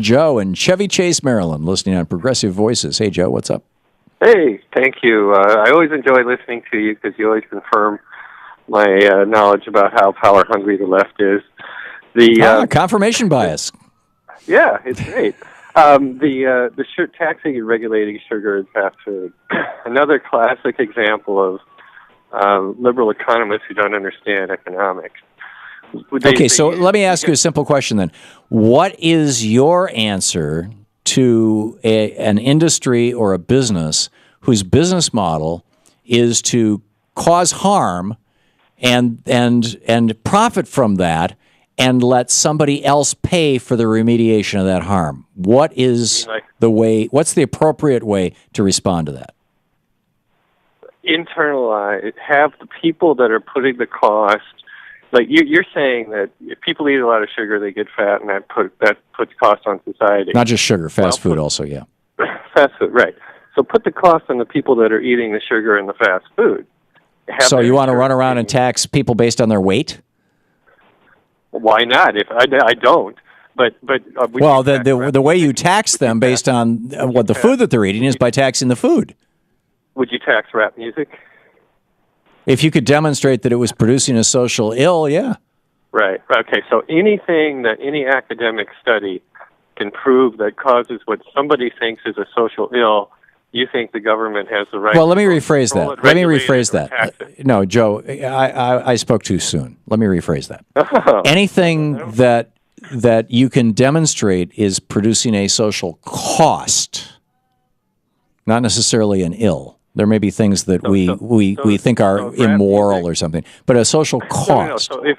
Joe in Chevy Chase, Maryland, listening on Progressive Voices. Hey, Joe, what's up? Hey, thank you. I always enjoy listening to you because you always confirm my knowledge about how power hungry the left is. Confirmation bias. Yeah, it's great. Taxing and regulating sugar and fast food. Another classic example of liberal economists who don't understand economics. So let me ask you a simple question then. What is your answer to an industry or a business whose business model is to cause harm and profit from that and let somebody else pay for the remediation of that harm? What is what's the appropriate way to respond to that? Internalize, have the people that are putting the cost. Like you're saying that if people eat a lot of sugar, they get fat, and that puts cost on society. Not just sugar, fast food also, yeah. Fast food, right. So put the cost on the people that are eating the sugar and the fast food. So you want to run around and tax people based on their weight? Why not? If I don't. But the way you tax them based on what the food that they're eating is by taxing the food. Would you tax rap music? If you could demonstrate that it was producing a social ill, yeah. Right. Okay. So anything that any academic study can prove that causes what somebody thinks is a social ill, you think the government has the right. Well, let me rephrase that. No, Joe, I spoke too soon. Let me rephrase that. Anything that you can demonstrate is producing a social cost, not necessarily an ill. There may be things that we think are immoral or something, but a social cost. So if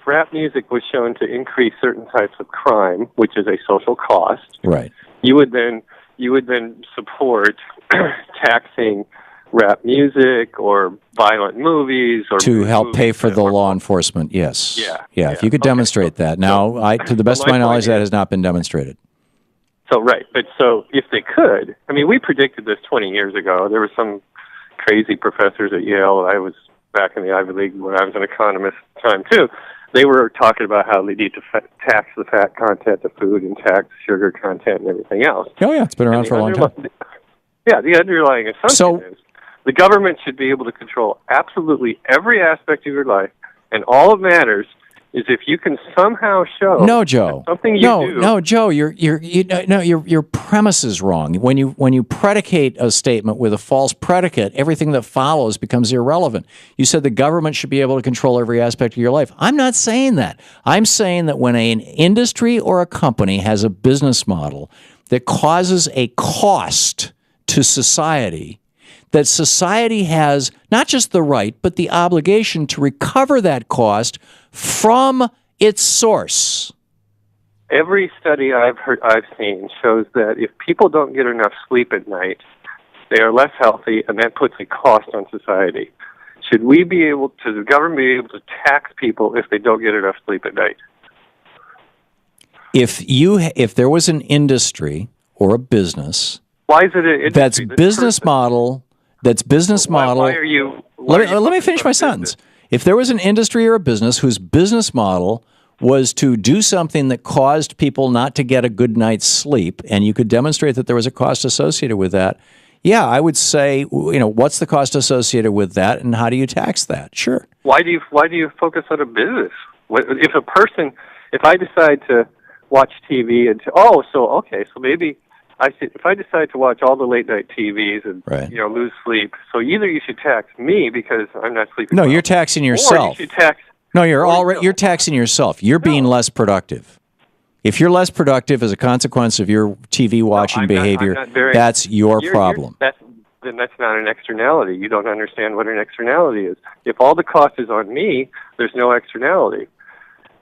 rap music was shown to increase certain types of crime, which is a social cost, right, you would then support taxing rap music or violent movies or to help pay for the law enforcement. Yes. Yeah. If you could demonstrate that. Now, to the best of my knowledge, that has not been demonstrated. So, right. But so if they could, I mean, we predicted this 20 years ago. There were some crazy professors at Yale. I was back in the Ivy League when I was an economist at the time, too. They were talking about how they need to tax the fat content of food and tax sugar content and everything else. Oh, yeah. It's been around for a long time. Yeah. The underlying assumption is the government should be able to control absolutely every aspect of your life, and all that matters is if you can somehow show something you do. No, Joe, your premise is wrong. When you predicate a statement with a false predicate, everything that follows becomes irrelevant. You said the government should be able to control every aspect of your life. I'm not saying that. I'm saying that when an industry or a company has a business model that causes a cost to society, that society has not just the right, but the obligation to recover that cost from its source. Every study I've seen shows that if people don't get enough sleep at night, they are less healthy, and that puts a cost on society. Should the government be able to tax people if they don't get enough sleep at night? If there was an industry or a business, why is it an industry? That's business model. Why are you? Let me finish my sentence. If there was an industry or a business whose business model was to do something that caused people not to get a good night's sleep, and you could demonstrate that there was a cost associated with that, yeah, I would say, what's the cost associated with that, and how do you tax that? Sure. Why do you focus on a business? If I decide to watch TV and so maybe. If I decide to watch all the late night TVs and lose sleep, so either you should tax me because I'm not sleeping. No, you're taxing yourself. Or you should tax. No, you're taxing yourself. You're being less productive. If you're less productive as a consequence of your TV watching behavior, that's your problem. Then that's not an externality. You don't understand what an externality is. If all the cost is on me, there's no externality.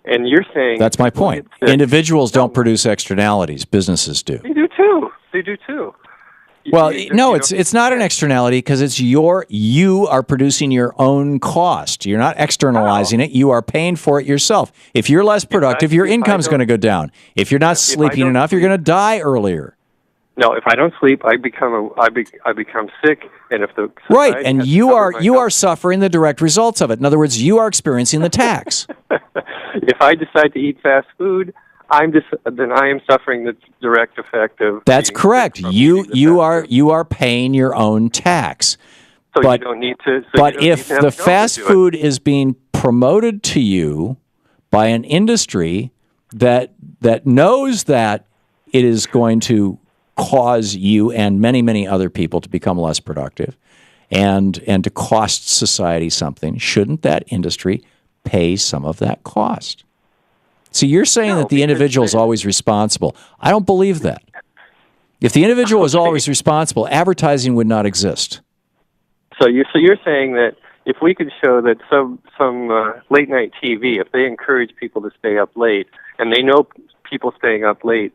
And you're saying that's my point. Individuals don't produce externalities; businesses do. They do too. They do too. Well, it's not an externality because you are producing your own cost. You're not externalizing it. You are paying for it yourself. If you're less productive, your income's going to go down. If you're not sleeping enough, you're going to die earlier. No, if I don't sleep, I become sick, and if the right, and you are suffering the direct results of it. In other words, you are experiencing the tax. If I decide to eat fast food, then I am suffering the direct effect of. That's correct. You are paying your own tax. So but you don't need to. So but if the fast food is being promoted to you by an industry that knows that it is going to cause you and many, many other people to become less productive and to cost society something, shouldn't that industry pay some of that cost? See, you're saying that the individual is always responsible. I don't believe that. If the individual was always responsible, advertising would not exist. So you're saying that if we could show that some late night TV, if they encourage people to stay up late, and they know people staying up late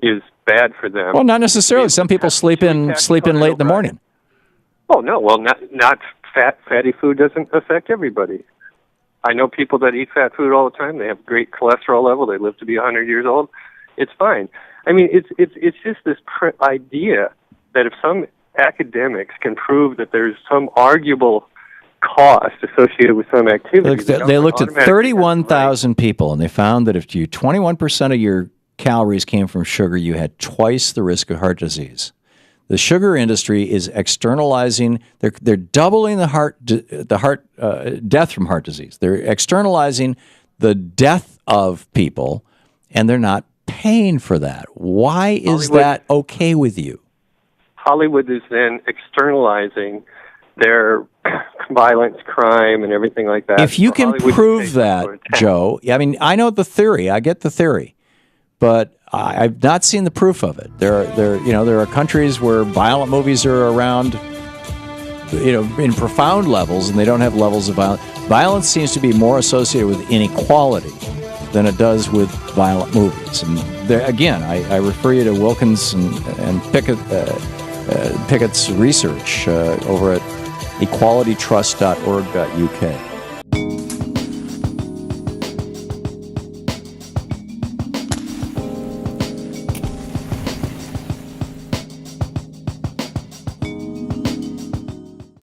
is bad for them. Well, not necessarily. Some people sleep in late in the morning. Oh no, well not fatty food doesn't affect everybody. I know people that eat fat food all the time. They have great cholesterol level. They live to be 100 years old. It's fine. I mean, it's just this idea that if some academics can prove that there's some arguable cost associated with some activity. They looked at 31,000 people, and they found that if 21% of your calories came from sugar, you had twice the risk of heart disease. The sugar industry is externalizing. They're doubling the death from heart disease. They're externalizing the death of people, and they're not paying for that. Why is that okay with you? Hollywood is then externalizing their violence, crime, and everything like that. If you can prove that, Joe, I mean, I know the theory. I get the theory, but I've not seen the proof of it. There are countries where violent movies are around, in profound levels, and they don't have levels of violence. Violence seems to be more associated with inequality than it does with violent movies. And there, again, I refer you to Wilkins and Pickett's research over at equalitytrust.org.uk.